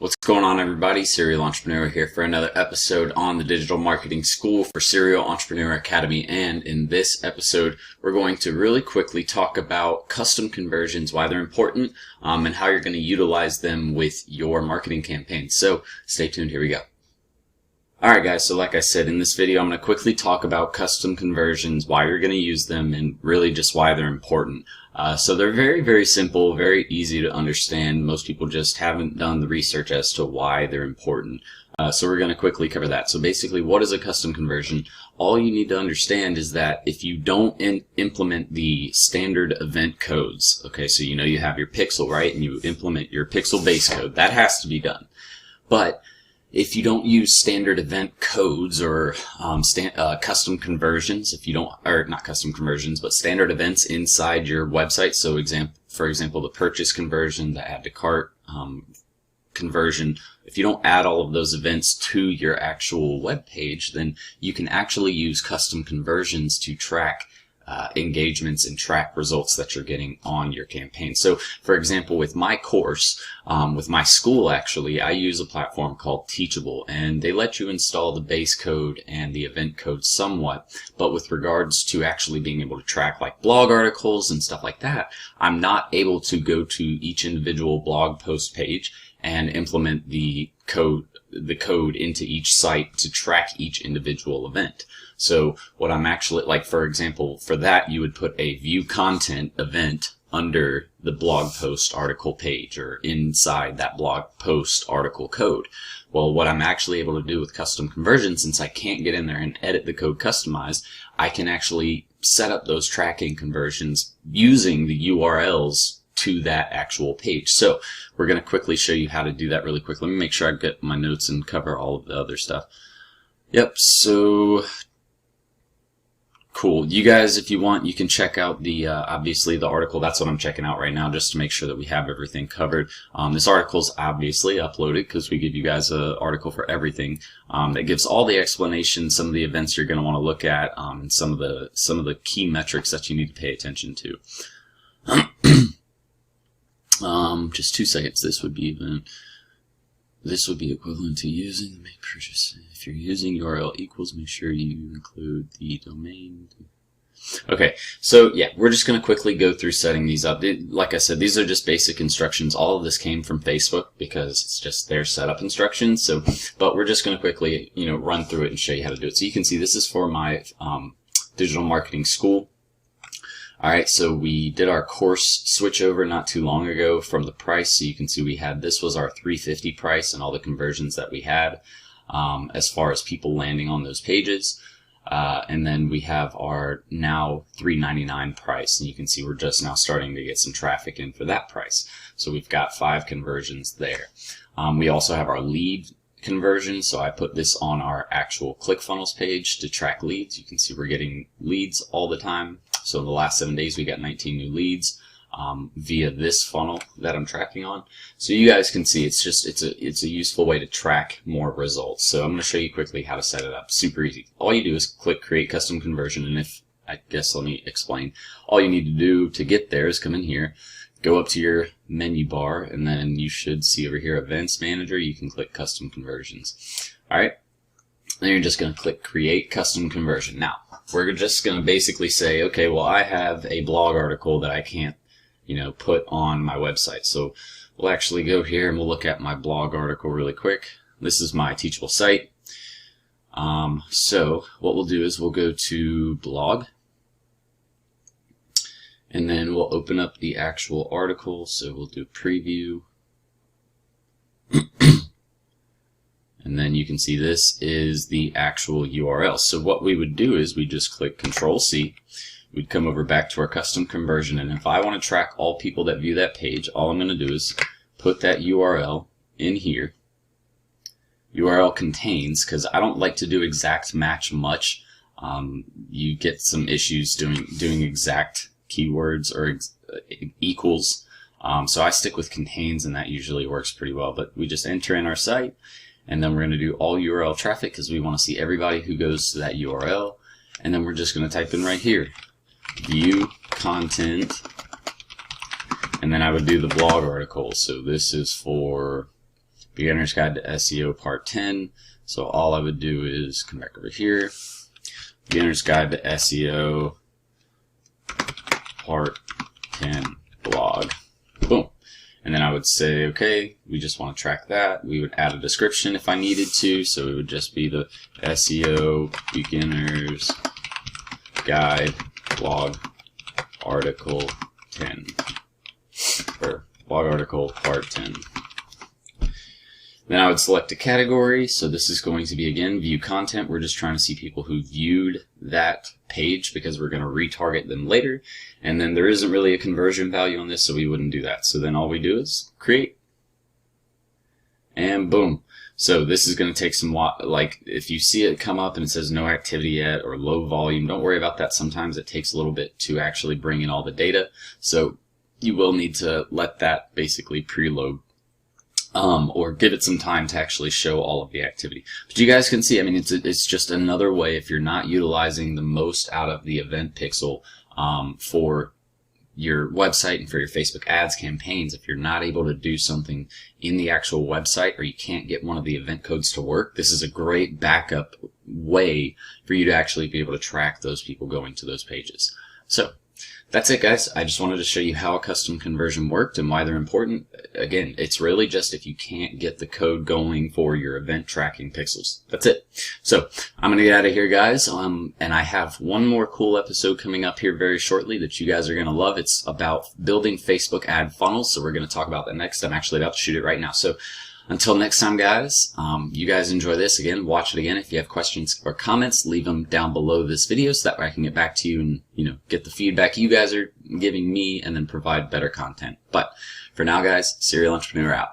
What's going on, everybody? Serial Entrepreneur here for another episode on the Digital Marketing School for Serial Entrepreneur Academy. And in this episode, we're going to really quickly talk about custom conversions, why they're important, and how you're going to utilize them with your marketing campaign. So stay tuned. Here we go. Alright guys, so like I said, in this video I'm going to quickly talk about custom conversions, why you're going to use them, and really just why they're important. So they're very, very simple, very easy to understand. Most people just haven't done the research as to why they're important. So we're going to quickly cover that. So basically, what is a custom conversion? All you need to understand is that if you don't implement the standard event codes, okay, so you know you have your pixel, right, and you implement your pixel base code, that has to be done. But if you don't use standard event codes or custom conversions, if you don't, or not custom conversions, but standard events inside your website, so for example, the purchase conversion, the add to cart conversion, if you don't add all of those events to your actual web page, then you can actually use custom conversions to track engagements and track results that you're getting on your campaign. So for example, with my course, with my school actually, I use a platform called Teachable, and they let you install the base code and the event code somewhat, but with regards to actually being able to track like blog articles and stuff like that, I'm not able to go to each individual blog post page and implement the code into each site to track each individual event. So what I'm actually, like for example, for that you would put a view content event under the blog post article page or inside that blog post article code. Well, what I'm actually able to do with custom conversions, since I can't get in there and edit the code customized, I can actually set up those tracking conversions using the URLs to that actual page. So we're going to quickly show you how to do that really quick. Let me make sure I get my notes and cover all of the other stuff. Yep, so cool. You guys, if you want, you can check out the obviously the article. That's what I'm checking out right now, just to make sure that we have everything covered. This article is obviously uploaded because we give you guys an article for everything that gives all the explanation, some of the events you're going to want to look at, and some of the key metrics that you need to pay attention to. Just 2 seconds. This would be equivalent to using the make purchase. If you're using URL equals, make sure you include the domain. Okay, so yeah, we're just going to quickly go through setting these up. Like I said, these are just basic instructions. All of this came from Facebook because it's just their setup instructions. So, but we're just going to quickly, run through it and show you how to do it. So you can see this is for my digital marketing school. Alright, so we did our course switch over not too long ago from the price. So you can see this was our $350 price and all the conversions that we had as far as people landing on those pages. And then we have our now $399 price, and you can see we're just now starting to get some traffic in for that price. So we've got 5 conversions there. We also have our lead conversion, so I put this on our actual ClickFunnels page to track leads. You can see we're getting leads all the time. So in the last 7 days, we got 19 new leads via this funnel that I'm tracking on. So you guys can see it's a useful way to track more results. So I'm going to show you quickly how to set it up. Super easy. All you do is click Create Custom Conversion, and let me explain. All you need to do to get there is come in here, go up to your menu bar, and then you should see over here Events Manager. You can click Custom Conversions. All right. Then you're just going to click Create Custom Conversion. Now, we're just going to basically say, okay, well, I have a blog article that I can't, put on my website. So we'll actually go here and we'll look at my blog article really quick. This is my Teachable site. So what we'll do is we'll go to blog, and then we'll open up the actual article. So we'll do preview. And then you can see this is the actual URL. So what we would do is we just click Control-C. We'd come over back to our custom conversion. And if I want to track all people that view that page, all I'm going to do is put that URL in here. URL contains, because I don't like to do exact match much. You get some issues doing exact keywords or equals. So I stick with contains, and that usually works pretty well. But we just enter in our site. And then we're going to do all URL traffic because we want to see everybody who goes to that URL. And then we're just going to type in right here, view content, and then I would do the blog article. So this is for Beginner's Guide to SEO Part 10. So all I would do is come back over here. Beginner's Guide to SEO Part 10 blog. Boom. And then I would say, okay, we just want to track that. We would add a description if I needed to. So it would just be the SEO Beginner's Guide blog article 10. Or blog article part 10. Then I would select a category. So this is going to be, again, view content. We're just trying to see people who viewed that page because we're going to retarget them later. And then there isn't really a conversion value on this, so we wouldn't do that. So then all we do is create. And boom. So this is going to take some, like if you see it come up and it says no activity yet or low volume, don't worry about that. Sometimes it takes a little bit to actually bring in all the data. So you will need to let that basically preload. Or give it some time to actually show all of the activity. But you guys can see, I mean, it's just another way if you're not utilizing the most out of the event pixel for your website and for your Facebook ads campaigns. If you're not able to do something in the actual website or you can't get one of the event codes to work, this is a great backup way for you to actually be able to track those people going to those pages. So that's it, guys. I just wanted to show you how a custom conversion worked and why they're important. Again, it's really just if you can't get the code going for your event tracking pixels. That's it. So I'm going to get out of here, guys. And I have one more cool episode coming up here very shortly that you guys are going to love. It's about building Facebook ad funnels. So we're going to talk about that next. I'm actually about to shoot it right now. So until next time, guys, you guys enjoy this. Again, watch it again. If you have questions or comments, leave them down below this video so that way I can get back to you and, get the feedback you guys are giving me and then provide better content. But for now, guys, Serial Entrepreneur out.